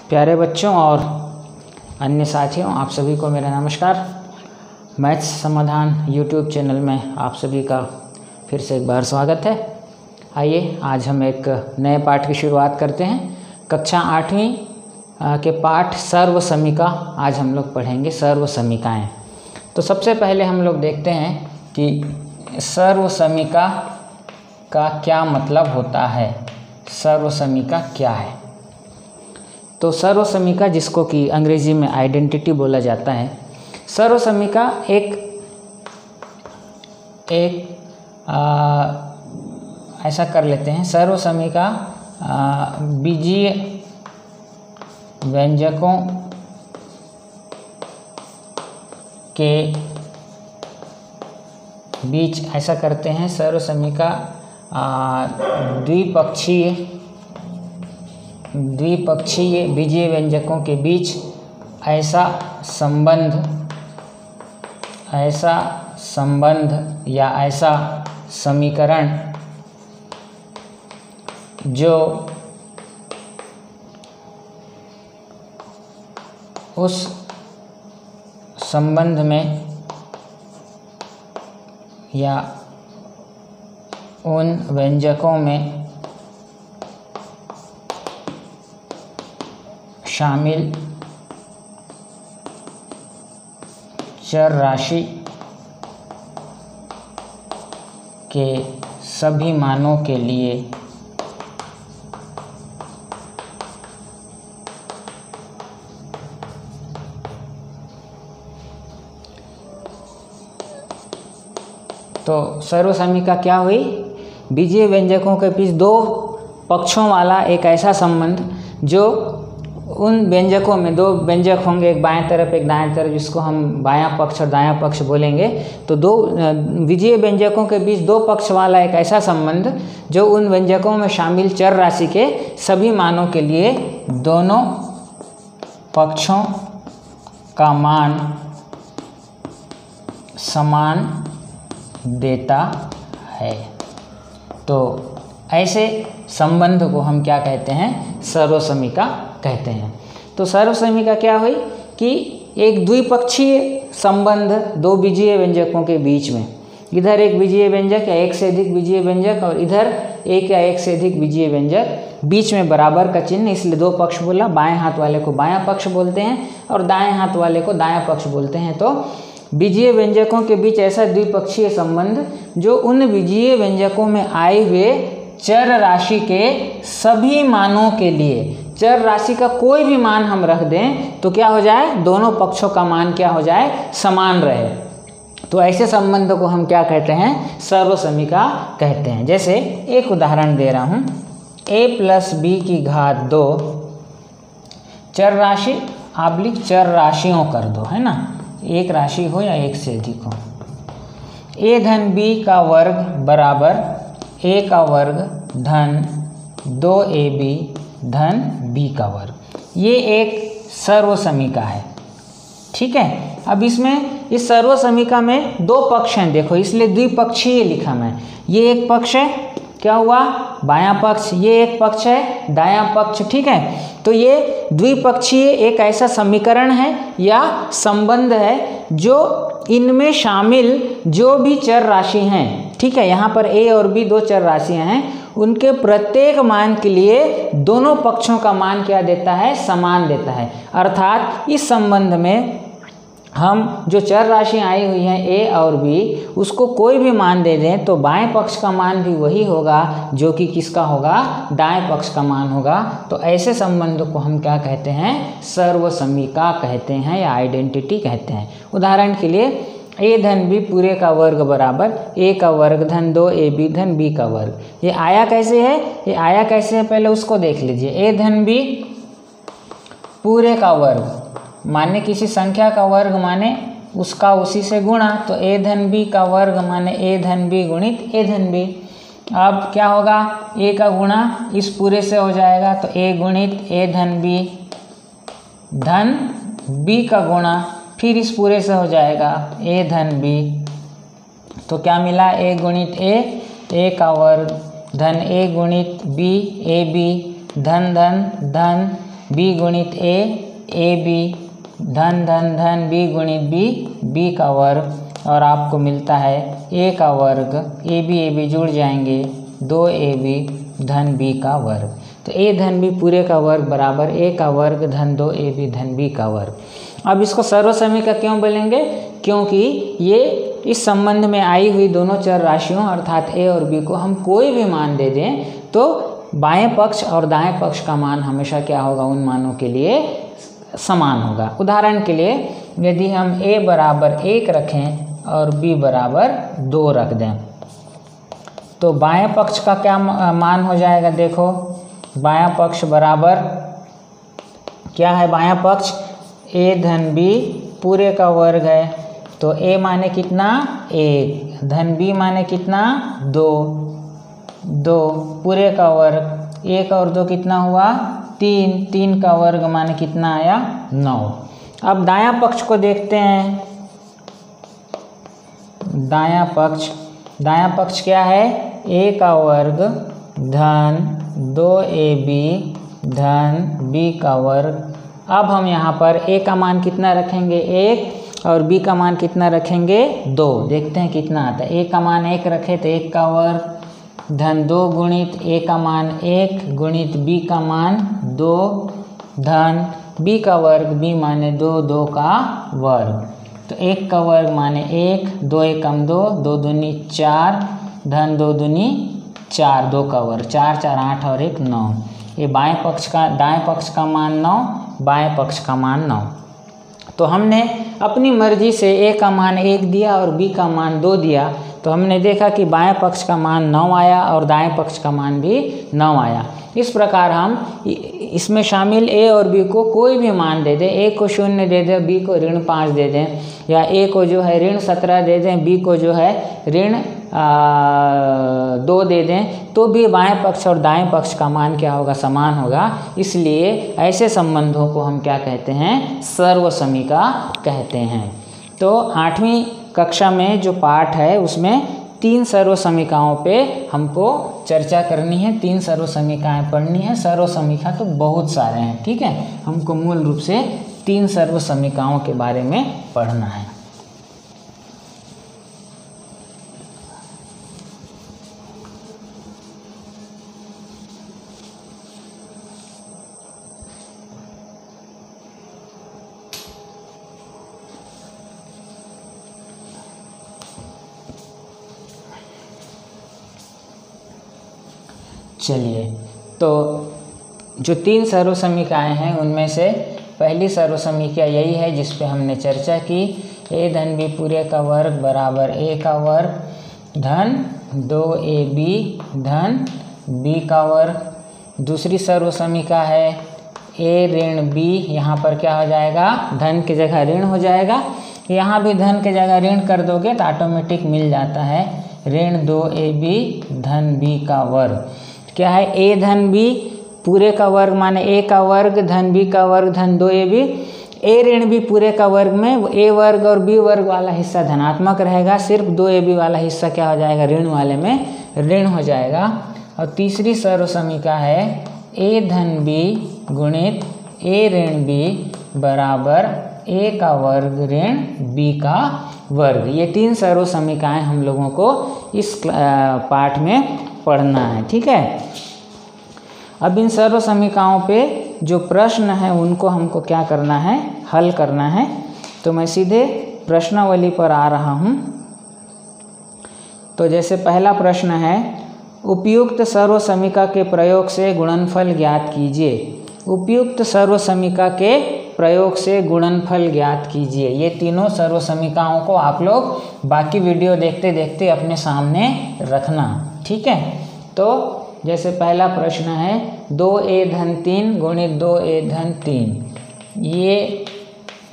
प्यारे बच्चों और अन्य साथियों, आप सभी को मेरा नमस्कार। मैथ्स समाधान यूट्यूब चैनल में आप सभी का फिर से एक बार स्वागत है। आइए आज हम एक नए पाठ की शुरुआत करते हैं। कक्षा 8वीं के पाठ सर्व समीका आज हम लोग पढ़ेंगे, सर्व समीकाएँ। तो सबसे पहले हम लोग देखते हैं कि सर्व समीका का क्या मतलब होता है, सर्व समीका क्या है। तो सर्व समीका, जिसको कि अंग्रेजी में आइडेंटिटी बोला जाता है, सर्व समीका ऐसा कर लेते हैं। सर्व समीका बीजीय व्यंजकों के बीच ऐसा करते हैं। सर्व समीका द्विपक्षीय बीजीय व्यंजकों के बीच ऐसा संबंध या ऐसा समीकरण जो उस संबंध में या उन व्यंजकों में शामिल चर राशि के सभी मानों के लिए तो सर्व समीका क्या हुई? बीजीय व्यंजकों के बीच दो पक्षों वाला एक ऐसा संबंध जो उन व्यंजकों में, दो व्यंजक होंगे, एक बाएं तरफ एक दाएं तरफ, जिसको हम बायां पक्ष और दायां पक्ष बोलेंगे। तो दो बीजीय व्यंजकों के बीच दो पक्ष वाला एक ऐसा संबंध जो उन व्यंजकों में शामिल चर राशि के सभी मानों के लिए दोनों पक्षों का मान समान देता है। तो ऐसे संबंध को हम क्या कहते हैं? सर्व समीका कहते हैं। तो सर्व समीका क्या हुई कि एक द्विपक्षीय संबंध दो बीजीय व्यंजकों के बीच में, इधर एक बीजीय व्यंजक या एक से अधिक बीजीय व्यंजक और इधर एक या एक से अधिक बीजीय व्यंजक, बीच में बराबर का चिन्ह, इसलिए दो पक्ष बोला। बाएं हाथ वाले को बायां पक्ष बोलते हैं और दाएं हाथ वाले को दायां पक्ष बोलते हैं। तो बीजीय व्यंजकों के बीच ऐसा द्विपक्षीय संबंध जो उन बीजीय व्यंजकों में आए हुए चर राशि के सभी मानों के लिए, चर राशि का कोई भी मान हम रख दें तो क्या हो जाए? दोनों पक्षों का मान क्या हो जाए? समान रहे। तो ऐसे संबंध को हम क्या कहते हैं? सर्व समीका कहते हैं। जैसे एक उदाहरण दे रहा हूँ, a + b की घात 2 चर राशि आब्लिक चर राशियों कर दो, है ना, एक राशि हो या एक से अधिक हो। a धन b का वर्ग बराबर a का वर्ग धन 2ab धन b का वर्ग। ये एक सर्व समीका है, ठीक है। अब इसमें इस सर्व समीका में दो पक्ष हैं, देखो, इसलिए द्विपक्षीय लिखा मैं। ये एक पक्ष है, क्या हुआ? बायां पक्ष। ये एक पक्ष है, दायां पक्ष, ठीक है। तो ये द्विपक्षीय एक ऐसा समीकरण है या संबंध है जो इनमें शामिल जो भी चर राशि हैं, ठीक है, यहाँ पर a और b दो चर राशियाँ हैं, उनके प्रत्येक मान के लिए दोनों पक्षों का मान क्या देता है? समान देता है। अर्थात इस संबंध में हम जो चर राशियाँ आई हुई हैं a और b, उसको कोई भी मान दे दें तो बाएं पक्ष का मान भी वही होगा जो कि किसका होगा? दाएं पक्ष का मान होगा। तो ऐसे संबंध को हम क्या कहते हैं? सर्व समीका कहते हैं या आइडेंटिटी कहते हैं। उदाहरण के लिए a धन b पूरे का वर्ग बराबर a का वर्ग धन 2ab धन b का वर्ग। ये आया कैसे है? ये आया कैसे है पहले उसको देख लीजिए। a धन b पूरे का वर्ग माने किसी संख्या का वर्ग माने उसका उसी से गुणा, तो a धन b का वर्ग माने a धन b गुणित a धन b। अब क्या होगा? a का गुणा इस पूरे से हो जाएगा, तो a गुणित a धन b धन b का गुणा फिर इस पूरे से हो जाएगा a धन b। तो क्या मिला? a गुणित a का वर्ग धन a गुणित b ab धन धन धन बी गुणित ए बी, धन धन धन बी गुणित बी का वर्ग, और आपको मिलता है ए का वर्ग, ए बी जुड़ जाएंगे 2ab धन बी का वर्ग। तो ए धन बी पूरे का वर्ग बराबर ए का वर्ग धन 2ab धन बी का वर्ग। अब इसको सर्वसमीका क्यों बोलेंगे? क्योंकि ये इस संबंध में आई हुई दोनों चर राशियों अर्थात ए और बी को हम कोई भी मान दे दें तो बाएं पक्ष और दाएं पक्ष का मान हमेशा क्या होगा, उन मानों के लिए समान होगा। उदाहरण के लिए यदि हम a बराबर 1 रखें और b बराबर 2 रख दें तो बाएं पक्ष का क्या मान हो जाएगा? देखो बायां पक्ष बराबर क्या है? बायां पक्ष a धन b पूरे का वर्ग है, तो a माने कितना 1, धन b माने कितना 2 पूरे का वर्ग, 1 और 2 कितना हुआ 3 का वर्ग माने कितना आया 9। अब दायां पक्ष को देखते हैं। दायां पक्ष क्या है? a का वर्ग धन 2ab धन b का वर्ग। अब हम यहाँ पर a का मान कितना रखेंगे 1 और b का मान कितना रखेंगे 2। देखते हैं कितना आता है। a का मान 1 रखे तो 1 का वर्ग धन 2 गुणित a का मान 1 गुणित b का मान 2 धन b का वर्ग, b माने 2 का वर्ग, तो 1 का वर्ग माने 1, 2 एकम 2, 2 दूनी 4 धन 2 दूनी 4, 2 का वर्ग, 4 4 8 और 1 9। ये दाएं पक्ष का मान 9, बाएं पक्ष का मान 9। तो हमने अपनी मर्जी से a का मान 1 दिया और b का मान 2 दिया, तो हमने देखा कि बाएं पक्ष का मान 9 आया और दाएं पक्ष का मान भी 9 आया। इस प्रकार हम इसमें शामिल a और b को कोई भी मान दे दें, a को 0 दे दें, b को ऋण 5 दे दें, या a को जो है ऋण 17 दे दें, b को जो है ऋण 2 दे दें, तो भी बाएं पक्ष और दाएं पक्ष का मान क्या होगा, समान होगा। इसलिए ऐसे संबंधों को हम क्या कहते हैं, सर्वसमीका कहते हैं। तो 8वीं कक्षा में जो पाठ है उसमें 3 सर्वसमीकाओं पे हमको चर्चा करनी है, 3 सर्वसमीकाएं पढ़नी है। सर्वसमीका तो बहुत सारे हैं, ठीक है, हमको मूल रूप से 3 सर्वसमीकाओं के बारे में पढ़ना है। चलिए, तो जो 3 सर्वसमीकाएं हैं उनमें से पहली सर्वसमीका यही है जिस पे हमने चर्चा की, a धन b पूरे का वर्ग बराबर a का वर्ग धन 2ab धन b का वर्ग। दूसरी सर्वसमीका है a ऋण b, यहाँ पर क्या हो जाएगा, धन की जगह ऋण हो जाएगा, यहाँ भी धन की जगह ऋण कर दोगे तो ऑटोमेटिक मिल जाता है ऋण 2ab धन b का वर्ग। क्या है, a धन b पूरे का वर्ग माने a का वर्ग धन b का वर्ग धन 2ab। a ऋण b पूरे का वर्ग में a वर्ग और b वर्ग वाला हिस्सा धनात्मक रहेगा, सिर्फ 2ab वाला हिस्सा क्या हो जाएगा, ऋण वाले में ऋण हो जाएगा। और तीसरी सर्वसमीका है a धन b गुणित a ऋण b बराबर a का वर्ग ऋण b का वर्ग। ये 3 सर्वसमीकाएं हम लोगों को इस पाठ में पढ़ना है, ठीक है। अब इन सर्वसमीकाओं पे जो प्रश्न है उनको हमको क्या करना है, हल करना है। तो मैं सीधे प्रश्नावली पर आ रहा हूँ। तो जैसे पहला प्रश्न है, उपयुक्त सर्वसमीका के प्रयोग से गुणनफल ज्ञात कीजिए। उपयुक्त सर्वसमीका के प्रयोग से गुणनफल ज्ञात कीजिए। ये तीनों सर्वसमीकाओं को आप लोग बाकी वीडियो देखते देखते अपने सामने रखना, ठीक है। तो जैसे पहला प्रश्न है 2a धन 3 गुणित 2a धन 3, ये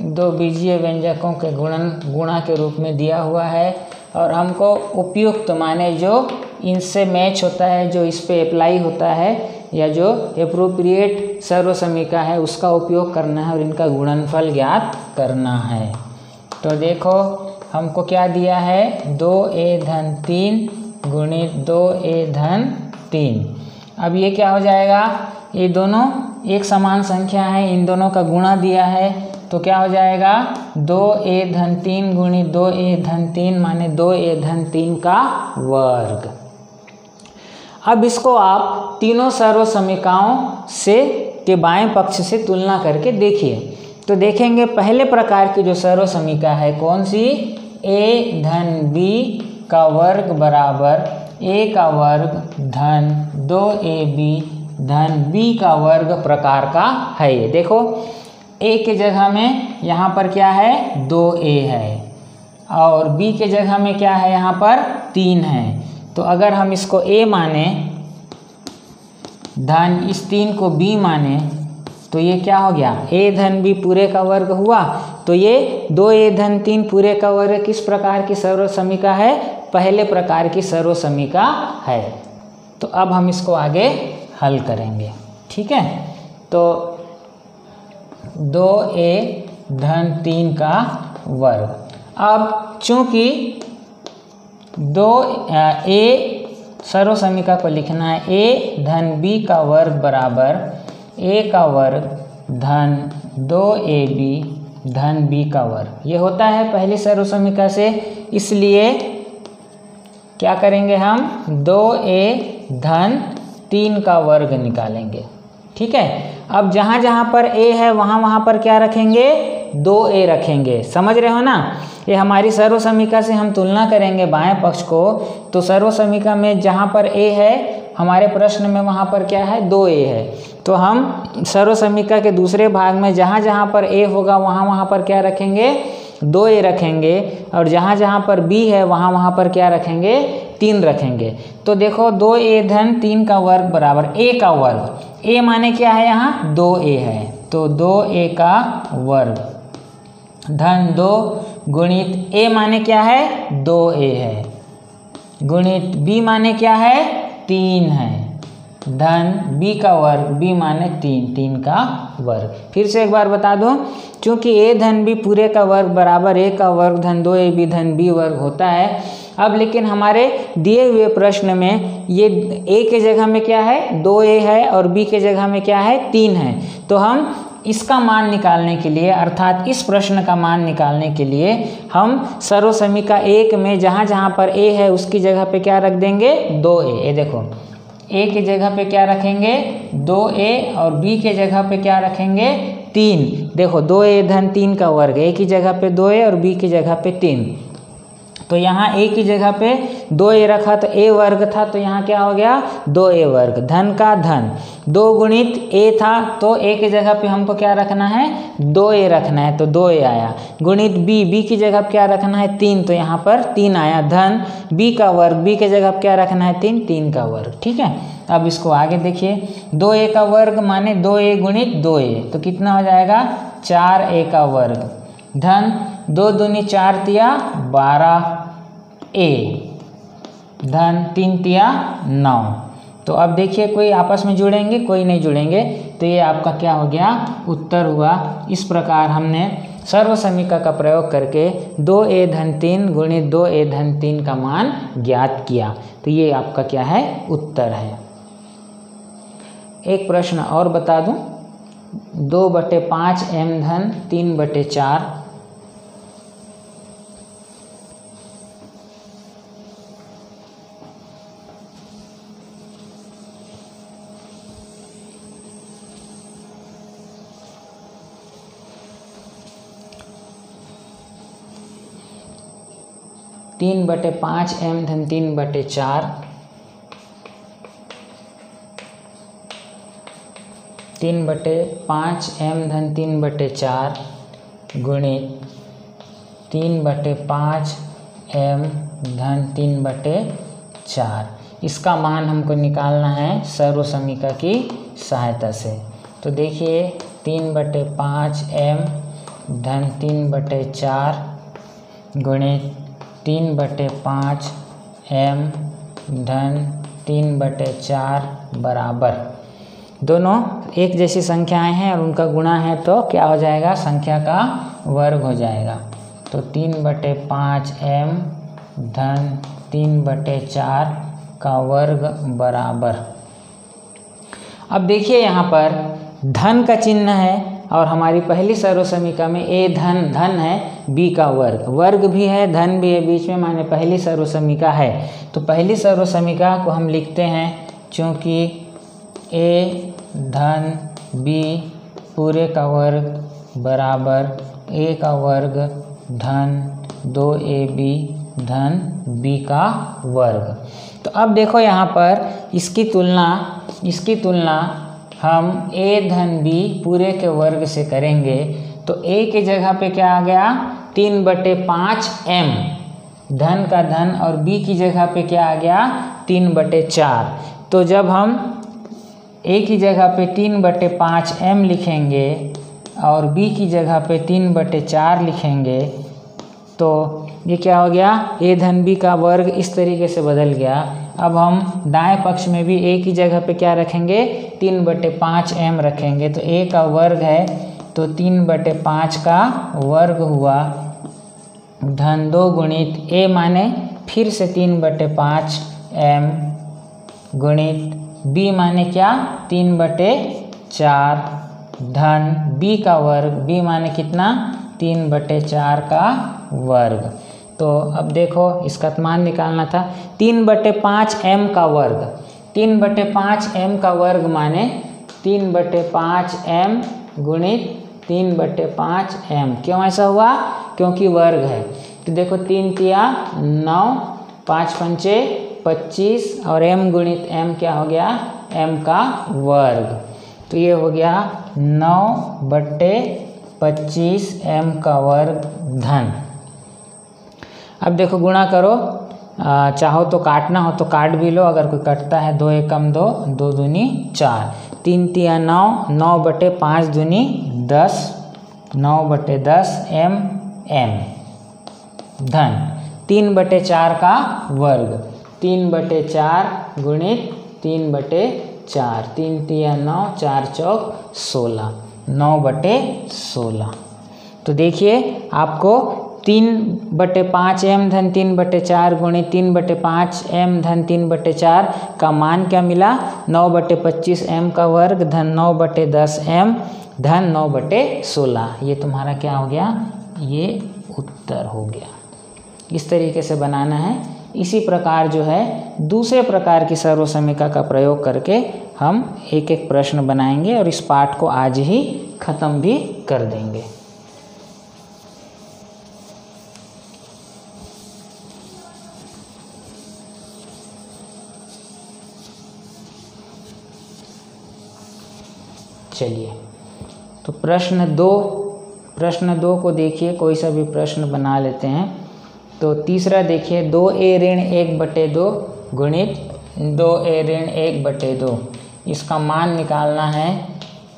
2 बीजीय व्यंजकों के गुणा के रूप में दिया हुआ है और हमको उपयुक्त माने जो इनसे मैच होता है, जो इस पे अप्लाई होता है या जो एप्रोप्रिएट सर्वसमीका है उसका उपयोग करना है और इनका गुणनफल ज्ञात करना है। तो देखो हमको क्या दिया है, 2a धन 3 गुणित 2a धन 3। अब ये क्या हो जाएगा, ये दोनों एक समान संख्या है, इन दोनों का गुणा दिया है तो क्या हो जाएगा 2a धन 3 गुणित 2a धन 3 माने 2a धन 3 का वर्ग। अब इसको आप तीनों सर्व समीकरणों से के बाएं पक्ष से तुलना करके देखिए। तो देखेंगे पहले प्रकार की जो सर्व समीकरण है कौन सी, a धन b का वर्ग बराबर a का वर्ग धन 2ab धन b का वर्ग प्रकार का है। ये देखो a के जगह में यहाँ पर क्या है 2a है और b के जगह में क्या है यहाँ पर 3 है। तो अगर हम इसको a माने धन इस 3 को b माने तो ये क्या हो गया a धन b पूरे का वर्ग हुआ। तो ये 2a धन 3 पूरे का वर्ग किस प्रकार की सर्व समीकरण है, पहले प्रकार की सर्व समीकरण है। तो अब हम इसको आगे हल करेंगे, ठीक है। तो 2a धन 3 का वर्ग, अब चूंकि 2a सर्व समीकरण को लिखना है a धन b का वर्ग बराबर a का वर्ग धन 2ab धन b का वर्ग, ये होता है पहली सर्व समीकरण से। इसलिए क्या करेंगे हम 2a धन 3 का वर्ग निकालेंगे, ठीक है। अब जहाँ जहाँ पर a है वहाँ पर क्या रखेंगे 2a रखेंगे, समझ रहे हो ना। ये हमारी सर्व समीकरण से हम तुलना करेंगे बाएं पक्ष को, तो सर्व समीकरण में जहाँ पर a है हमारे प्रश्न में वहाँ पर क्या है 2a है। तो हम सर्व समीकरण के दूसरे भाग में जहाँ जहाँ पर a होगा वहाँ पर क्या रखेंगे 2a रखेंगे, और जहाँ जहाँ पर b है वहाँ पर क्या रखेंगे 3 रखेंगे। तो देखो 2a धन 3 का वर्ग बराबर a का वर्ग, a माने क्या है यहाँ 2a है, तो 2a का वर्ग धन 2 गुणित a माने क्या है 2a है, गुणित b माने क्या है 3 है, धन b का वर्ग, b माने 3 का वर्ग। फिर से एक बार बता दूं, क्योंकि a धन b पूरे का वर्ग बराबर a का वर्ग धन 2ab धन b वर्ग होता है। अब लेकिन हमारे दिए हुए प्रश्न में ये a के जगह में क्या है 2a है और b के जगह में क्या है 3 है। तो हम इसका मान निकालने के लिए, अर्थात इस प्रश्न का मान निकालने के लिए हम सर्व समीकरण 1 में जहाँ जहाँ पर a है उसकी जगह पे क्या रख देंगे 2a। ये देखो a के जगह पे क्या रखेंगे 2a और b के जगह पे क्या रखेंगे 3। देखो 2a धन 3 का वर्ग, a की जगह पे 2a और b की जगह पे 3। तो यहाँ a की जगह पे 2a रखा तो a वर्ग था, तो यहाँ क्या हो गया 2a वर्ग, धन का धन 2 गुणित a था, तो a की जगह पे हमको क्या रखना है 2a रखना है, तो 2a आया, गुणित b की जगह क्या रखना है 3, तो यहाँ पर 3 आया, धन b का वर्ग, b की जगह क्या रखना है 3 का वर्ग, ठीक है। अब इसको आगे देखिए 2a का वर्ग माने 2a गुणित 2a, तो कितना हो जाएगा 4a का वर्ग, धन 2 दूनी 4 तिया 12a, धन 3 तिया 9। तो अब देखिए कोई आपस में जुड़ेंगे, कोई नहीं जुड़ेंगे, तो ये आपका क्या हो गया उत्तर हुआ। इस प्रकार हमने सर्व समीकरण का प्रयोग करके 2a धन 3 गुणित 2a धन 3 का मान ज्ञात किया। तो ये आपका क्या है उत्तर है। एक प्रश्न और बता दूं, 2/5 m धन 3/4 3/5 m धन 3/4 3/5 m धन 3/4 गुणित 3/5 m धन 3/4, इसका मान हमको निकालना है सर्व समीकरण की सहायता से। तो देखिए 3/5 m धन 3/4 गुणित 3/5 m धन 3/4 बराबर, दोनों एक जैसी संख्याएं हैं और उनका गुणा है तो क्या हो जाएगा संख्या का वर्ग हो जाएगा। तो 3/5 m धन 3/4 का वर्ग बराबर अब देखिए यहाँ पर धन का चिन्ह है और हमारी पहली सर्वसमीका में ए धन है, बी का वर्ग भी है, धन भी है बीच में, माने पहली सर्वसमीका है। तो पहली सर्वसमीका को हम लिखते हैं, चूँकि ए धन बी पूरे का वर्ग बराबर ए का वर्ग धन 2ab धन b का वर्ग। तो अब देखो यहाँ पर इसकी तुलना हम a धन b पूरे के वर्ग से करेंगे। तो a के जगह पे क्या आ गया 3/5m धन का धन, और b की जगह पे क्या आ गया 3/4। तो जब हम a की जगह पे 3/5m लिखेंगे और b की जगह पे 3/4 लिखेंगे तो ये क्या हो गया, a धन b का वर्ग इस तरीके से बदल गया। अब हम दाएं पक्ष में भी a की जगह पे क्या रखेंगे 3/5m रखेंगे। तो a का वर्ग है तो 3/5 का वर्ग हुआ धन 2 गुणित a माने फिर से 3/5m गुणित b माने क्या 3/4 धन b का वर्ग, b माने कितना 3/4 का वर्ग। तो अब देखो इसका मान निकालना था 3/5m का वर्ग, 3/5m का वर्ग माने 3/5m गुणित 3/5m। क्यों ऐसा हुआ, क्योंकि वर्ग है। तो देखो 3 तिया 9, 5 पंचे 25 और m गुणित m क्या हो गया m का वर्ग। तो ये हो गया 9/25m का वर्ग धन। अब देखो गुणा करो, चाहो तो काटना हो तो काट भी लो, अगर कोई कटता है 2 एकम 2, 2 दूनी 4, 3 तिया 9, 9/5 दूनी 10, 9/10 m धन 3/4 का वर्ग, 3/4 गुणित 3/4, 3 तिया 9, 4 चौक 16, 9/16। तो देखिए आपको 3/5m धन 3/4 गुणित 3/5m धन 3/4 का मान क्या मिला 9/25m का वर्ग धन 9/10m धन 9/16। ये तुम्हारा क्या हो गया, ये उत्तर हो गया। इस तरीके से बनाना है। इसी प्रकार जो है दूसरे प्रकार की सर्वसमीका का प्रयोग करके हम एक एक प्रश्न बनाएंगे और इस पाठ को आज ही खत्म भी कर देंगे। चलिए तो प्रश्न दो को देखिए, कोई सा भी प्रश्न बना लेते हैं। तो तीसरा देखिए 2a ऋण 1/2 गुणित 2a ऋण 1/2, इसका मान निकालना है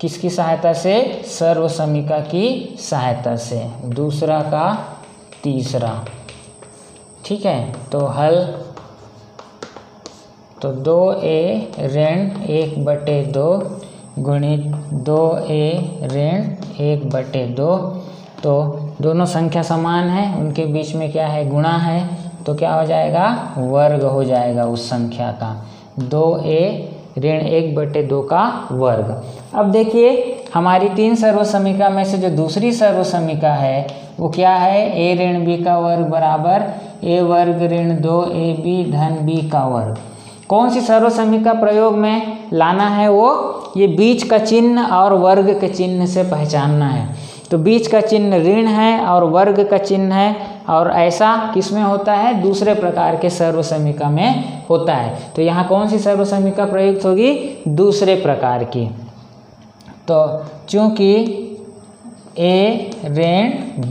किसकी सहायता से, सर्वसमीका की सहायता से, दूसरा का तीसरा। ठीक है, तो हल, तो 2a ऋण 1/2 गुणित 2a ऋण 1/2। तो दोनों संख्या समान है, उनके बीच में क्या है गुणा है, तो क्या हो जाएगा वर्ग हो जाएगा उस संख्या का, 2a ऋण 1/2 का वर्ग। अब देखिए हमारी 3 सर्वसमीका में से जो दूसरी सर्वसमीका है वो क्या है, a ऋण b का वर्ग बराबर a वर्ग ऋण 2ab धन b का वर्ग। कौन सी सर्वसमीका प्रयोग में लाना है, वो ये बीच का चिन्ह और वर्ग के चिन्ह से पहचानना है। तो बीच का चिन्ह ऋण है और वर्ग का चिन्ह है, और ऐसा किसमें होता है, दूसरे प्रकार के सर्वसमीका में होता है। तो यहाँ कौन सी सर्वसमीका प्रयुक्त होगी, दूसरे प्रकार की। तो चूँकि a ऋण b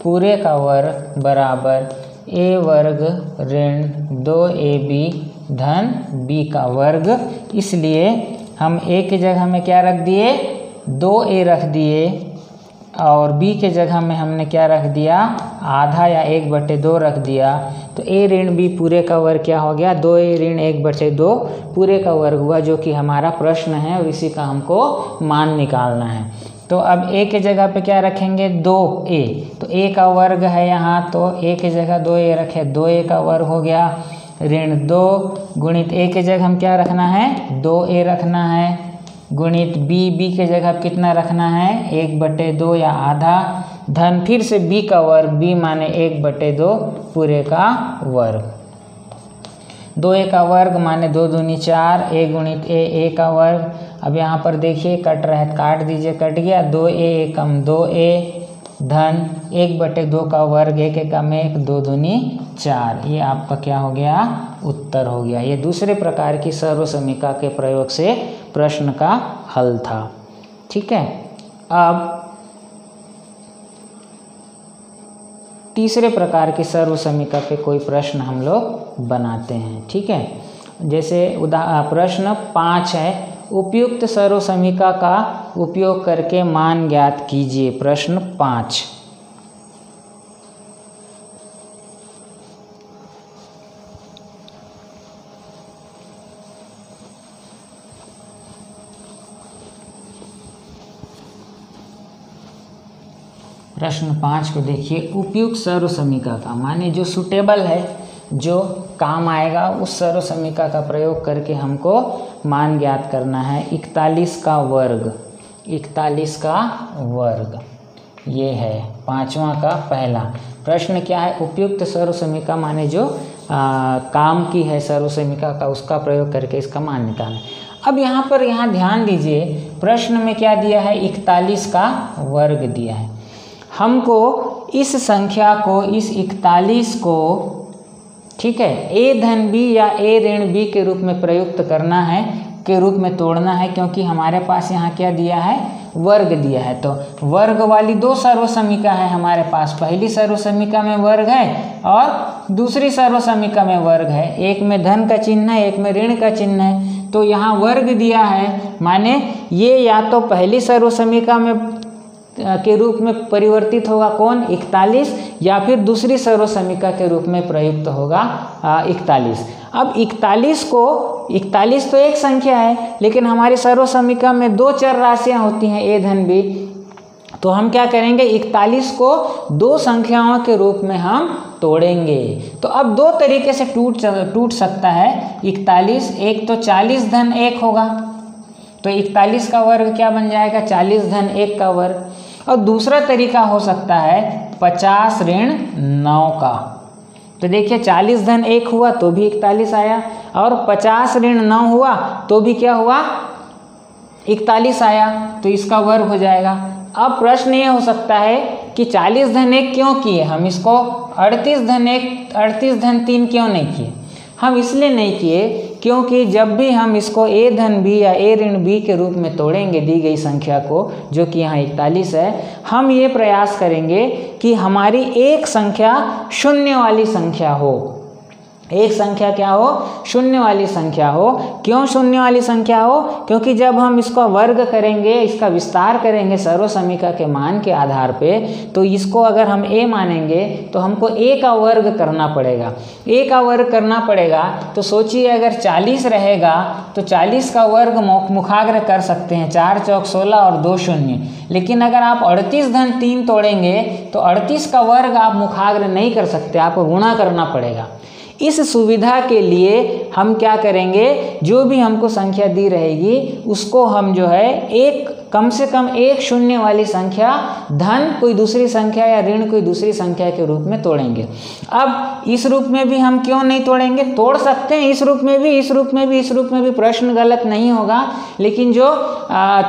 पूरे का वर्ग बराबर a वर्ग ऋण 2ab धन b का वर्ग, इसलिए हम a की जगह में क्या रख दिए 2a रख दिए, और b के जगह में हमने क्या रख दिया आधा या 1/2 रख दिया। तो a ऋण b पूरे का वर्ग क्या हो गया, 2a ऋण 1/2 पूरे का वर्ग हुआ, जो कि हमारा प्रश्न है और इसी का हमको मान निकालना है। तो अब a के जगह पे क्या रखेंगे 2a, तो a का वर्ग है यहाँ, तो a के जगह 2a रखे, 2a का वर्ग हो गया ऋण 2 गुणित a के जगह हम क्या रखना है 2a रखना है, गुणित बी के जगह कितना रखना है 1/2 या आधा, धन फिर से बी का वर्ग, बी माने 1/2 पूरे का वर्ग, 2a का वर्ग माने 2 दूनी 4, a गुणित a का वर्ग। अब यहाँ पर देखिए कट रहा है, काट दीजिए, कट गया, 2a कम 2a धन 1/2 का वर्ग, 1 कम 1, 2 दूनी 4। ये आपका क्या हो गया, उत्तर हो गया। ये दूसरे प्रकार की सर्वसमीका के प्रयोग से प्रश्न का हल था। ठीक है, अब तीसरे प्रकार की सर्वसमीका पे कोई प्रश्न हम लोग बनाते हैं। ठीक है, जैसे प्रश्न 5 है, उपयुक्त सर्वसमीका का उपयोग करके मान ज्ञात कीजिए। प्रश्न 5, प्रश्न 5 को देखिए। उपयुक्त सर्वसमीका का माने जो सुटेबल है, जो काम आएगा, उस सर्वसमीका का प्रयोग करके हमको मान ज्ञात करना है। 41 का वर्ग, 41 का वर्ग ये है 5वां का पहला प्रश्न। क्या है, उपयुक्त सर्वसमीका माने जो काम की है सर्वसमीका का, उसका प्रयोग करके इसका मान निकालना। अब यहाँ ध्यान दीजिए, प्रश्न में क्या दिया है, 41 का वर्ग दिया है। हमको इस संख्या को, इस 41 को, ठीक है, a धन b या a ऋण b के रूप में प्रयुक्त करना है, के रूप में तोड़ना है, क्योंकि हमारे पास यहाँ क्या दिया है, वर्ग दिया है। तो वर्ग वाली 2 सर्वसमीका है हमारे पास, पहली सर्वसमीका में वर्ग है और दूसरी सर्वसमीका में वर्ग है। एक में धन का चिन्ह है, एक में ऋण का चिन्ह है। तो यहाँ वर्ग दिया है, माने ये या तो पहली सर्वसमीका में के रूप में परिवर्तित होगा कौन, 41, या फिर दूसरी सर्वसमीका के रूप में प्रयुक्त होगा 41। अब 41 तो एक संख्या है, लेकिन हमारी सर्वसमीका में 2 चर राशियां होती हैं a धन b। तो हम क्या करेंगे, 41 को 2 संख्याओं के रूप में हम तोड़ेंगे। तो अब 2 तरीके से टूट सकता है 41। एक तो 40 धन 1 होगा, तो 41 का वर्ग क्या बन जाएगा, 40 धन 1 का वर्ग। और दूसरा तरीका हो सकता है 50 ऋण 9 का। तो देखिए 40 धन 1 हुआ तो भी 41 आया, और 50 ऋण 9 हुआ तो भी क्या हुआ, 41 आया, तो इसका वर्ग हो जाएगा। अब प्रश्न ये हो सकता है कि 40 धन 1 क्यों किए हम इसको, 38 धन 1, 38 धन 3 क्यों नहीं किए। हम इसलिए नहीं किए क्योंकि जब भी हम इसको a धन b या a ऋण b के रूप में तोड़ेंगे दी गई संख्या को, जो कि यहाँ 41 है, हम ये प्रयास करेंगे कि हमारी एक संख्या शून्य वाली संख्या हो। एक संख्या क्या हो, शून्य वाली संख्या हो। क्यों शून्य वाली संख्या हो, क्योंकि जब हम इसका वर्ग करेंगे, इसका विस्तार करेंगे सर्वसमीका के मान के आधार पे, तो इसको अगर हम a मानेंगे तो हमको a का वर्ग करना पड़ेगा। a का वर्ग करना पड़ेगा तो सोचिए अगर 40 रहेगा तो 40 का वर्ग मुखाग्र कर सकते हैं, 4 चौक 16 और 2 शून्य। लेकिन अगर आप 38 धन 3 तोड़ेंगे तो 38 का वर्ग आप मुखाग्र नहीं कर सकते, आपको गुणा करना पड़ेगा। इस सुविधा के लिए हम क्या करेंगे, जो भी हमको संख्या दी रहेगी उसको हम जो है एक, कम से कम एक शून्य वाली संख्या धन कोई दूसरी संख्या या ऋण कोई दूसरी संख्या के रूप में तोड़ेंगे। अब इस रूप में भी हम क्यों नहीं तोड़ेंगे, तोड़ सकते हैं इस रूप में भी, इस रूप में भी, इस रूप में भी, प्रश्न गलत नहीं होगा। लेकिन जो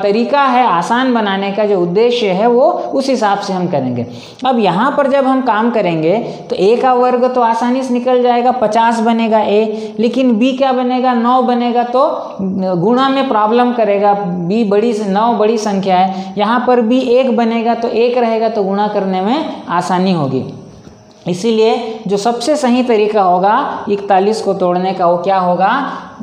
तरीका है आसान बनाने का, जो उद्देश्य है, वो उस हिसाब से हम करेंगे। अब यहाँ पर जब हम काम करेंगे तो a का वर्ग तो आसानी से निकल जाएगा, 50 बनेगा a, लेकिन b क्या बनेगा, 9 बनेगा, तो गुणा में प्रॉब्लम करेगा। b बड़ी, 9 बड़ी संख्या है, यहाँ पर भी 1 बनेगा तो 1 रहेगा, तो गुणा करने में आसानी होगी। इसीलिए जो सबसे सही तरीका होगा 41 को तोड़ने का, वो क्या होगा,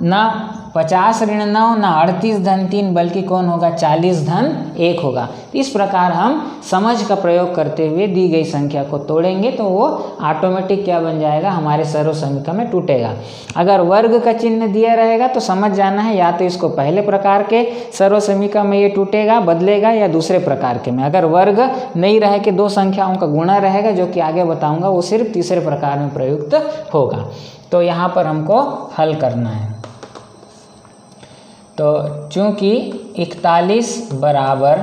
ना 50 ऋण 9, ना 38 धन 3, बल्कि कौन होगा, 40 धन 1 होगा। इस प्रकार हम समझ का प्रयोग करते हुए दी गई संख्या को तोड़ेंगे तो वो ऑटोमेटिक क्या बन जाएगा, हमारे सर्वसमीका में टूटेगा। अगर वर्ग का चिन्ह दिया रहेगा तो समझ जाना है या तो इसको पहले प्रकार के सर्वसमीका में ये टूटेगा, बदलेगा, या दूसरे प्रकार के में। अगर वर्ग नहीं रहे कि 2 संख्याओं का गुणा रहेगा, जो कि आगे बताऊंगा, वो सिर्फ तीसरे प्रकार में प्रयुक्त होगा। तो यहाँ पर हमको हल करना है। तो चूंकि 41 बराबर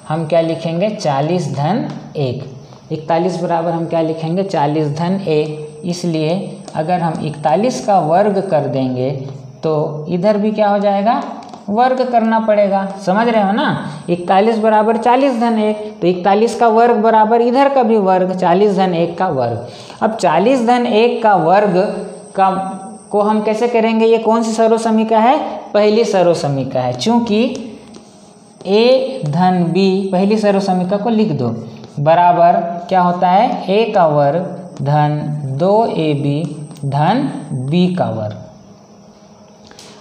हम क्या लिखेंगे 40 धन 1। 41 बराबर हम क्या लिखेंगे 40 धन 1। इसलिए अगर हम 41 का वर्ग कर देंगे तो इधर भी क्या हो जाएगा वर्ग करना पड़ेगा। समझ रहे हो ना, 41 बराबर 40 धन 1, तो 41 का वर्ग बराबर इधर का भी वर्ग 40 धन 1 का वर्ग। अब 40 धन 1 का वर्ग का को हम कैसे करेंगे, ये कौन सी सर्वसमीका है, पहली सर्वसमीका है। चूंकि a धन b पहली सर्वसमीका को लिख दो, बराबर क्या होता है a का वर्ग धन 2ab धन b का वर्ग।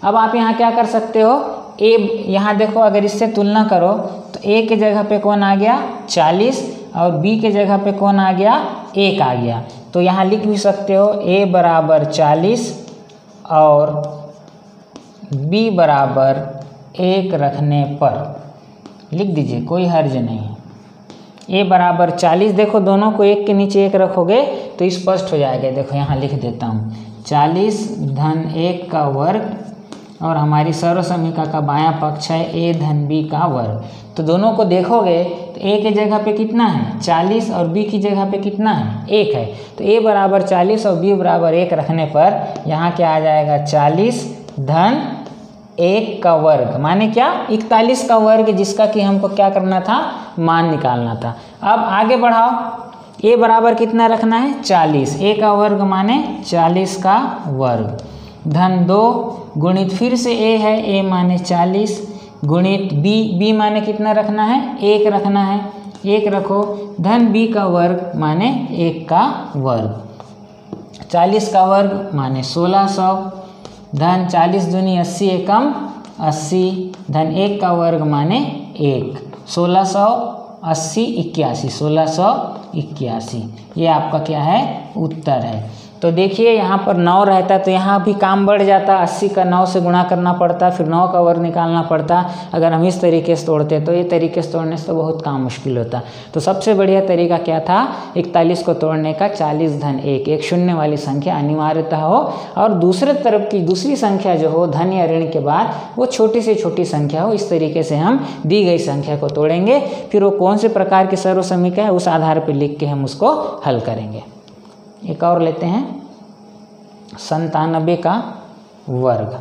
अब आप यहाँ क्या कर सकते हो, a यहाँ देखो अगर इससे तुलना करो तो a के जगह पे कौन आ गया 40 और b के जगह पे कौन आ गया 1 आ गया। तो यहाँ लिख भी सकते हो a बराबर 40 और b बराबर 1 रखने पर लिख दीजिए, कोई हर्ज नहीं है। a बराबर 40, देखो दोनों को 1 के नीचे 1 रखोगे तो स्पष्ट हो जाएगा। देखो यहाँ लिख देता हूँ 40 धन 1 का वर्ग और हमारी सर्वसमीका का बायां पक्ष है a धन b का वर्ग। तो दोनों को देखोगे तो a के जगह पे कितना है 40 और b की जगह पे कितना है 1 है। तो a बराबर 40 और b बराबर 1 रखने पर यहाँ क्या आ जाएगा 40 धन 1 का वर्ग, माने क्या 41 का वर्ग, जिसका कि हमको क्या करना था मान निकालना था। अब आगे बढ़ाओ, a बराबर कितना रखना है 40, a का वर्ग माने 40 का वर्ग धन 2 गुणित फिर से a है, a माने 40 गुणित b माने कितना रखना है 1 रखना है, 1 रखो धन b का वर्ग माने 1 का वर्ग। 40 का वर्ग माने 1600 धन 40 दूनी 80 एकम 80 धन 1 का वर्ग माने 1, 1680 81, 1681 ये आपका क्या है उत्तर है। तो देखिए यहाँ पर 9 रहता तो यहाँ भी काम बढ़ जाता, 80 का 9 से गुणा करना पड़ता, फिर 9 का वर्ग निकालना पड़ता। अगर हम इस तरीके से तोड़ते तो ये तरीके से तोड़ने से तो बहुत काम मुश्किल होता। तो सबसे बढ़िया तरीका क्या था 41 को तोड़ने का 40 धन 1, एक शून्य वाली संख्या अनिवार्यतः हो और दूसरे तरफ की दूसरी संख्या जो हो धन या ऋण के बाद वो छोटी से छोटी संख्या हो। इस तरीके से हम दी गई संख्या को तोड़ेंगे, फिर वो कौन से प्रकार की सर्वसमीका है उस आधार पर लिख के हम उसको हल करेंगे। एक और लेते हैं 97 का वर्ग।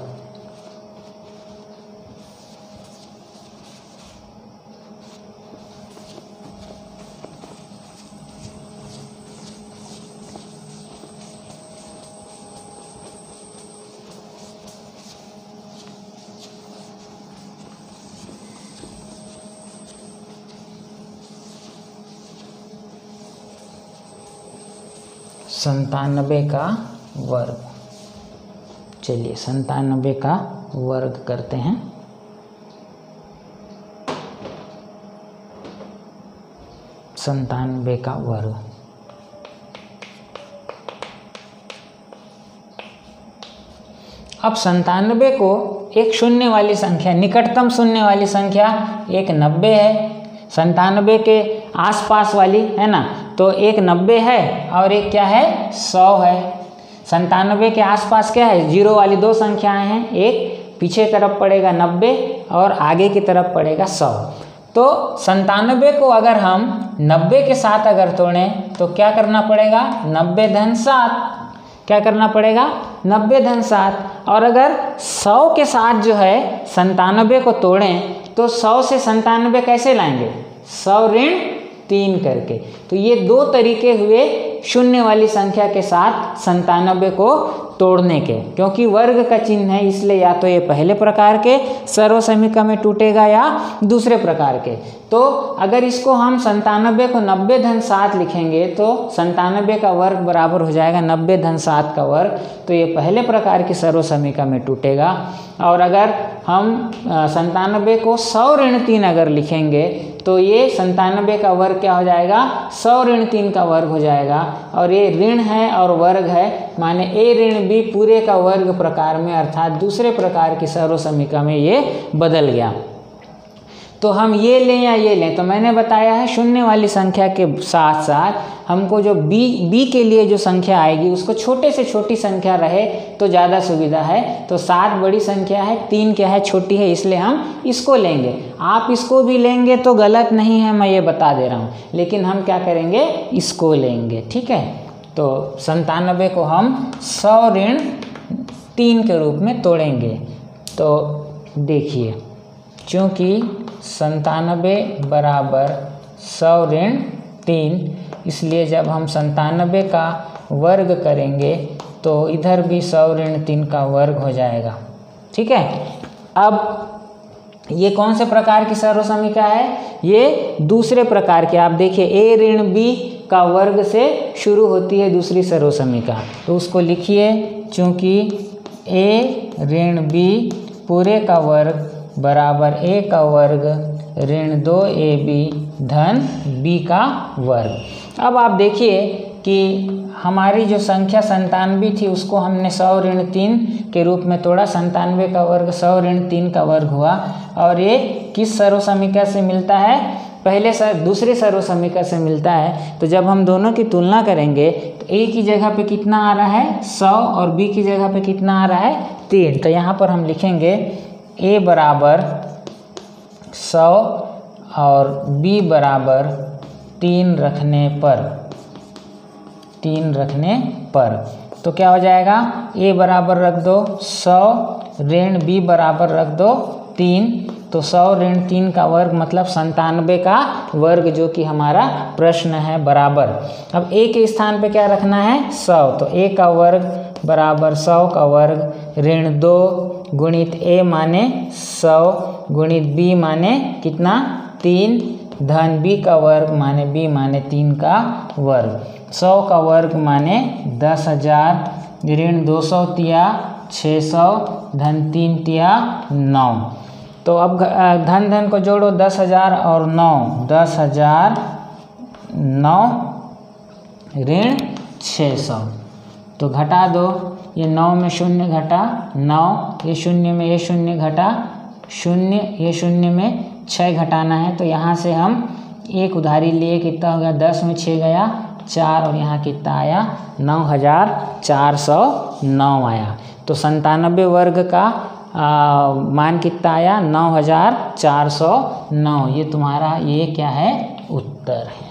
संतानबे का वर्ग, चलिए 97 का वर्ग करते हैं। संतानबे का वर्ग, अब 97 को एक शून्य वाली संख्या, निकटतम शून्य वाली संख्या एक 90 है, 97 के आसपास वाली है ना, तो एक 90 है और एक क्या है 100 है। 97 के आसपास क्या है 0 वाली 2 संख्याएं हैं, एक पीछे तरफ पड़ेगा 90 और आगे की तरफ पड़ेगा 100। तो 97 को अगर हम 90 के साथ अगर तोड़ें तो क्या करना पड़ेगा 90 धन 7, क्या करना पड़ेगा 90 धन 7। और अगर 100 के साथ जो है 97 को तोड़ें तो 100 से 97 कैसे लाएंगे 100 ऋण 3 करके। तो ये 2 तरीके हुए शून्य वाली संख्या के साथ 97 को तोड़ने के, क्योंकि वर्ग का चिन्ह है इसलिए या तो ये पहले प्रकार के सर्वसमीका में टूटेगा या दूसरे प्रकार के। तो अगर इसको हम 97 को 90 धन 7 लिखेंगे तो 97 का वर्ग बराबर हो जाएगा 90 धन 7 का वर्ग, तो ये पहले प्रकार की सर्वसमीका में टूटेगा। और अगर हम 97 को 100 ऋण 3 अगर लिखेंगे तो ये 97 का वर्ग क्या हो जाएगा 100 ऋण 3 का वर्ग हो जाएगा। और ये ऋण है और वर्ग है, माने a ऋण b पूरे का वर्ग प्रकार में, अर्थात दूसरे प्रकार की सर्वसमीका में ये बदल गया। तो हम ये लें या ये लें, तो मैंने बताया है शून्य वाली संख्या के साथ साथ हमको जो बी के लिए जो संख्या आएगी उसको छोटे से छोटी संख्या रहे तो ज़्यादा सुविधा है। तो 7 बड़ी संख्या है, 3 क्या है छोटी है, इसलिए हम इसको लेंगे। आप इसको भी लेंगे तो गलत नहीं है, मैं ये बता दे रहा हूँ, लेकिन हम क्या करेंगे, इसको लेंगे। ठीक है, तो 97 को हम 100 ऋण 3 के रूप में तोड़ेंगे। तो देखिए, चूँकि 97 बराबर 100 ऋण 3, इसलिए जब हम 97 का वर्ग करेंगे तो इधर भी 100 ऋण 3 का वर्ग हो जाएगा। ठीक है, अब ये कौन से प्रकार की सर्वसमीका है, ये दूसरे प्रकार के। आप देखिए ए ऋण बी का वर्ग से शुरू होती है दूसरी सर्वसमीका, तो उसको लिखिए, चूँकि ए ऋण बी पूरे का वर्ग बराबर ए का वर्ग ऋण 2ab धन बी का वर्ग। अब आप देखिए कि हमारी जो संख्या 97 थी उसको हमने 100 ऋण 3 के रूप में तोड़ा। 97 का वर्ग 100 ऋण 3 का वर्ग हुआ, और ये किस सर्वसमीका से मिलता है, पहले दूसरे सर्वसमीका से मिलता है। तो जब हम दोनों की तुलना करेंगे तो ए की जगह पे कितना आ रहा है 100 और बी की जगह पे कितना आ रहा है 3। तो यहाँ पर हम लिखेंगे ए बराबर 100 और बी बराबर 3 रखने पर तो क्या हो जाएगा, ए बराबर रख दो 100 ऋण बी बराबर रख दो 3, तो 100 ऋण 3 का वर्ग मतलब 97 का वर्ग, जो कि हमारा प्रश्न है, बराबर। अब ए के स्थान पे क्या रखना है 100, तो ए का वर्ग बराबर 100 का वर्ग ऋण 2 गुणित ए माने 100 गुणित बी माने कितना 3 धन बी का वर्ग माने बी माने 3 का वर्ग। 100 का वर्ग माने 10,000 ऋण 200 तिया 600 धन 3 तिया 9। तो अब धन धन को जोड़ो, 10,000 और 9, 10,000 9 ऋण 600, तो घटा दो, ये 9 में 0 घटा 9, ये 0 में ये 0 घटा 0, ये 0 में 6 घटाना है। तो यहाँ से हम एक उधारी लिए, कितना हो गया 10 में 6 गया 4, और यहाँ कितना आया 9,409 आया। तो 97 वर्ग का मान कितना आया 9,409। ये तुम्हारा ये क्या है उत्तर है।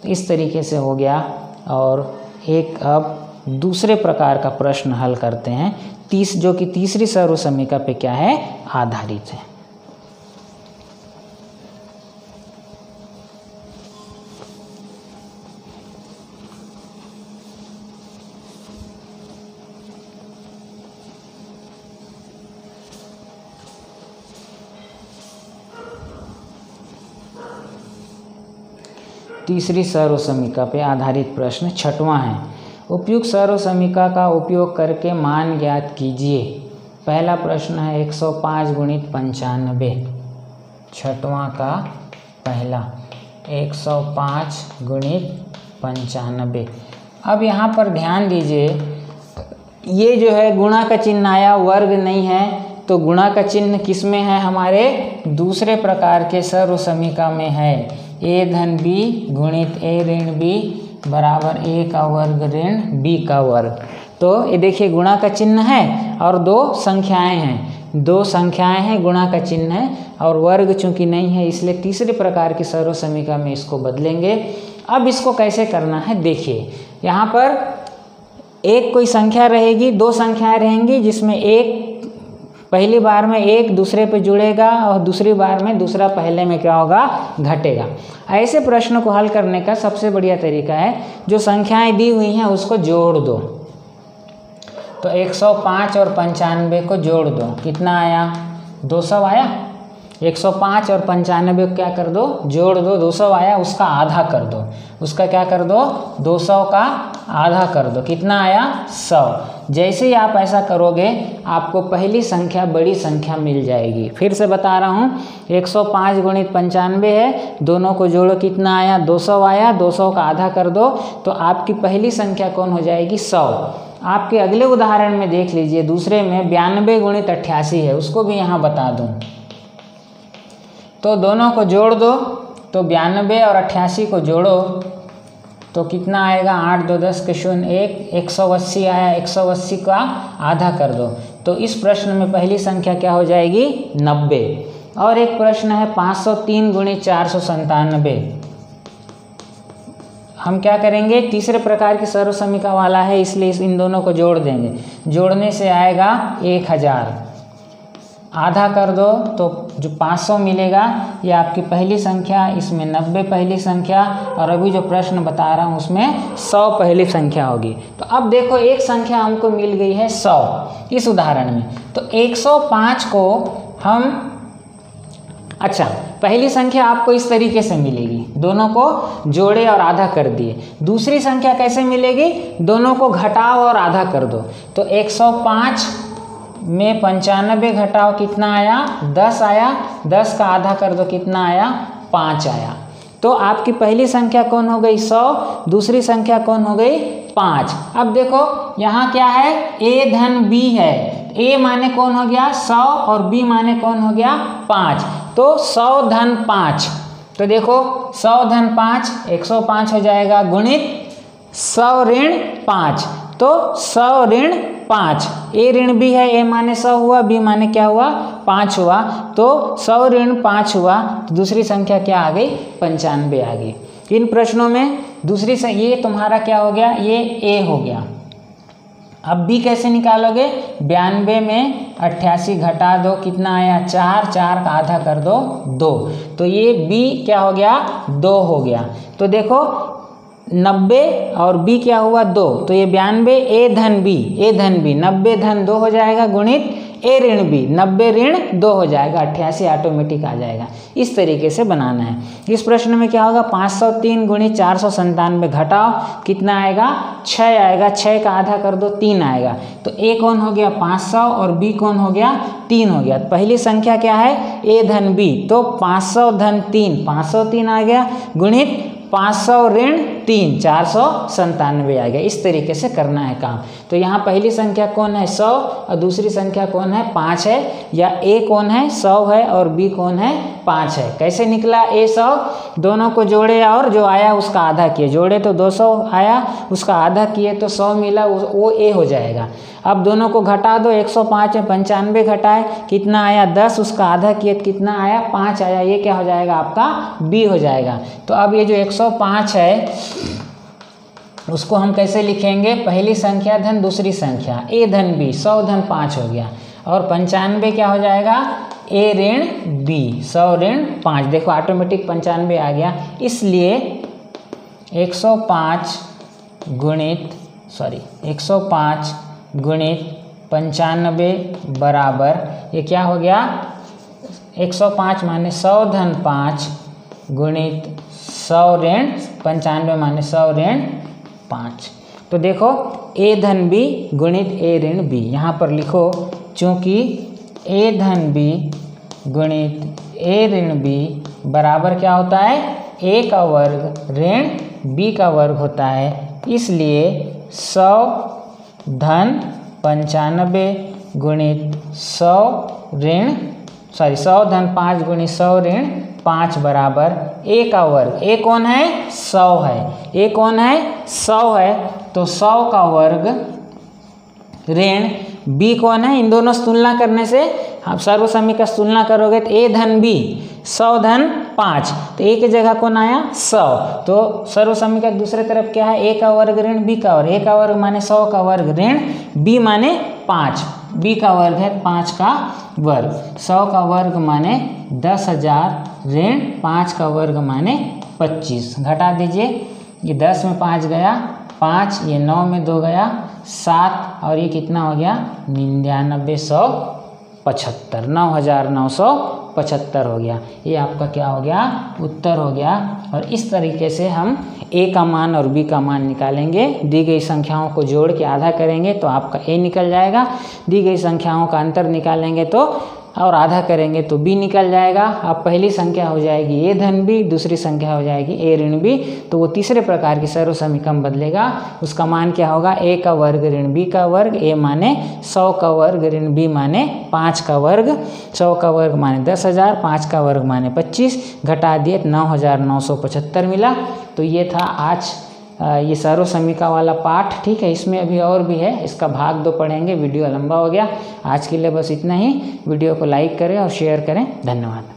तो इस तरीके से हो गया। और एक अब दूसरे प्रकार का प्रश्न हल करते हैं, जो कि तीसरी सर्वसमीका पे क्या है आधारित है। तीसरी सर्वसमीका पे आधारित प्रश्न 6वां है। उपयुक्त सर्वसमीका का उपयोग करके मान ज्ञात कीजिए। पहला प्रश्न है 105 गुणित 95। 6वां का पहला 105 गुणित 95। अब यहाँ पर ध्यान दीजिए, ये जो है गुणा का चिन्ह आया, वर्ग नहीं है, तो गुणा का चिन्ह किस में है, हमारे दूसरे प्रकार के सर्वसमीका में है। ए धन बी गुणित ए ऋण बी बराबर ए का वर्ग ऋण बी का वर्ग। तो ये देखिए गुणा का चिन्ह है और दो संख्याएं हैं, गुणा का चिन्ह है और वर्ग चूंकि नहीं है, इसलिए तीसरे प्रकार की सर्वसमीका में इसको बदलेंगे। अब इसको कैसे करना है देखिए, यहाँ पर एक कोई संख्या रहेगी, दो संख्याएं रहेंगी, जिसमें एक पहली बार में एक दूसरे पे जुड़ेगा और दूसरी बार में दूसरा पहले में क्या होगा, घटेगा। ऐसे प्रश्न को हल करने का सबसे बढ़िया तरीका है, जो संख्याएं दी हुई हैं उसको जोड़ दो। तो 105 और 95 को जोड़ दो, कितना आया 200 आया। 105 और 95 को क्या कर दो, जोड़ दो, 200 आया, उसका आधा कर दो, उसका क्या कर दो, 200 का आधा कर दो, कितना आया 100। जैसे ही आप ऐसा करोगे आपको पहली संख्या बड़ी संख्या मिल जाएगी। फिर से बता रहा हूँ, 105 गुणित 95 है, दोनों को जोड़ो, कितना आया 200 आया, 200 का आधा कर दो, तो आपकी पहली संख्या कौन हो जाएगी 100। आपके अगले उदाहरण में देख लीजिए, दूसरे में 92 गुणित 88 है, उसको भी यहाँ बता दूँ। तो दोनों को जोड़ दो, तो 92 और 88 को जोड़ो तो कितना आएगा, 8 2 10 के 0 1, 180 आया। 180 का आधा कर दो, तो इस प्रश्न में पहली संख्या क्या हो जाएगी, 90। और एक प्रश्न है 503 × 497। हम क्या करेंगे, तीसरे प्रकार की सर्वसमीका वाला है, इसलिए इन दोनों को जोड़ देंगे। जोड़ने से आएगा 1000, आधा कर दो तो जो 500 मिलेगा, ये आपकी पहली संख्या, इसमें 90 पहली संख्या, और अभी जो प्रश्न बता रहा हूँ उसमें 100 पहली संख्या होगी। तो अब देखो एक संख्या हमको मिल गई है 100 इस उदाहरण में। तो 105 को हम, अच्छा पहली संख्या आपको इस तरीके से मिलेगी, दोनों को जोड़े और आधा कर दिए। दूसरी संख्या कैसे मिलेगी, दोनों को घटाओ और आधा कर दो। तो 105 में 95 घटाओ, कितना आया, 10 आया। 10 का आधा कर दो, कितना आया, 5 आया। तो आपकी पहली संख्या कौन हो गई, 100। दूसरी संख्या कौन हो गई, 5। अब देखो यहाँ क्या है, a धन b है। a माने कौन हो गया, 100, और b माने कौन हो गया, 5। तो 100 धन 5, तो देखो 100 धन 5 105 हो जाएगा, गुणित 100 ऋण 5, तो 100 ऋण 5। a ऋण b है, a माने 100 हुआ, b माने क्या हुआ, 5 हुआ। तो 100 ऋण 5 हुआ, तो दूसरी संख्या क्या आ गई, 95 आ गई। इन प्रश्नों में दूसरी से ये तुम्हारा क्या हो गया, ये a हो गया। अब b कैसे निकालोगे, 92 में 88 घटा दो, कितना आया, 4। 4 का आधा कर दो, 2। तो ये b क्या हो गया, 2 हो गया। तो देखो 90 और b क्या हुआ, 2। तो ये 92 a धन b, 90 धन 2 हो जाएगा, गुणित a ऋण b, 90 ऋण 2 हो जाएगा, 88 ऑटोमेटिक आ जाएगा। इस तरीके से बनाना है। इस प्रश्न में क्या होगा, 503 × 497 घटाओ, कितना आएगा, 6 आएगा। 6 का आधा कर दो, 3 आएगा। तो a कौन हो गया, 500, और b कौन हो गया, 3 हो गया। पहली संख्या क्या है, a धन b, तो 500 धन 3, 503 आ गया, गुणित 500 ऋण 3, 497 आ गया। इस तरीके से करना है काम। तो यहाँ पहली संख्या कौन है, 100, और दूसरी संख्या कौन है, 5 है, या a कौन है, 100 है, और b कौन है, 5 है। कैसे निकला, a 100, दोनों को जोड़े और जो आया उसका आधा किए। जोड़े तो 200 आया, उसका आधा किए तो 100 मिला, वो a हो जाएगा। अब दोनों को घटा दो, 105 में 95 घटाए, कितना आया, 10, उसका आधा किए तो कितना आया, 5 आया। ये क्या हो जाएगा, आपका b हो जाएगा। तो अब ये जो 105 है उसको हम कैसे लिखेंगे, पहली संख्या धन दूसरी संख्या, a धन b, 100 धन 5 हो गया, और 95 क्या हो जाएगा, a ऋण b, 100 ऋण 5। देखो ऑटोमेटिक 95 आ गया। इसलिए 105 गुणित 95 बराबर, ये क्या हो गया, 105 माने 100 धन 5 गुणित 100 ऋण 95 माने 100 ऋण 5। तो देखो a धन b गुणित a ऋण b, यहाँ पर लिखो, चूँकि a धन b गुणित a ऋण b बराबर क्या होता है, a का वर्ग ऋण b का वर्ग होता है। इसलिए 100 धन 95 गुणित 100 धन 5 गुणित 100 ऋण 5 बराबर a का वर्ग। a कौन है, 100 है। a कौन है, 100 है। तो 100 का वर्ग ऋण b कौन है, इन दोनों से तुलना करने से आप सर्वसमीका से तुलना करोगे तो a धन b, 100 धन 5, तो a की जगह कौन आया, 100। तो सर्वसमीका की दूसरे तरफ क्या है, a का वर्ग ऋण b का वर्ग। a का वर्ग माने 100 का वर्ग ऋण b माने 5, b का वर्ग है 5 का वर्ग। 100 का वर्ग माने 10,000 ऋण 5 का वर्ग माने 25। घटा दीजिए, ये 10 में 5 गया 5, ये 9 में 2 गया 7, और ये कितना हो गया, 9975, 9975 हो गया। ये आपका क्या हो गया, उत्तर हो गया। और इस तरीके से हम a का मान और b का मान निकालेंगे। दी गई संख्याओं को जोड़ के आधा करेंगे तो आपका a निकल जाएगा। दी गई संख्याओं का अंतर निकालेंगे तो और आधा करेंगे तो b निकल जाएगा। अब पहली संख्या हो जाएगी a धन b, दूसरी संख्या हो जाएगी a ऋण b। तो वो तीसरे प्रकार की सर्वसमीकरण बदलेगा। उसका मान क्या होगा, a का वर्ग ऋण b का वर्ग, a माने 100 का वर्ग ऋण b माने 5 का वर्ग, 100 का वर्ग माने 10,000, 5 का वर्ग माने 25, घटा दिए 9,975 मिला। तो ये था आज ये सर्वसमीकरण वाला पाठ। ठीक है, इसमें अभी और भी है, इसका भाग 2 पढ़ेंगे, वीडियो लंबा हो गया। आज के लिए बस इतना ही। वीडियो को लाइक करें और शेयर करें। धन्यवाद।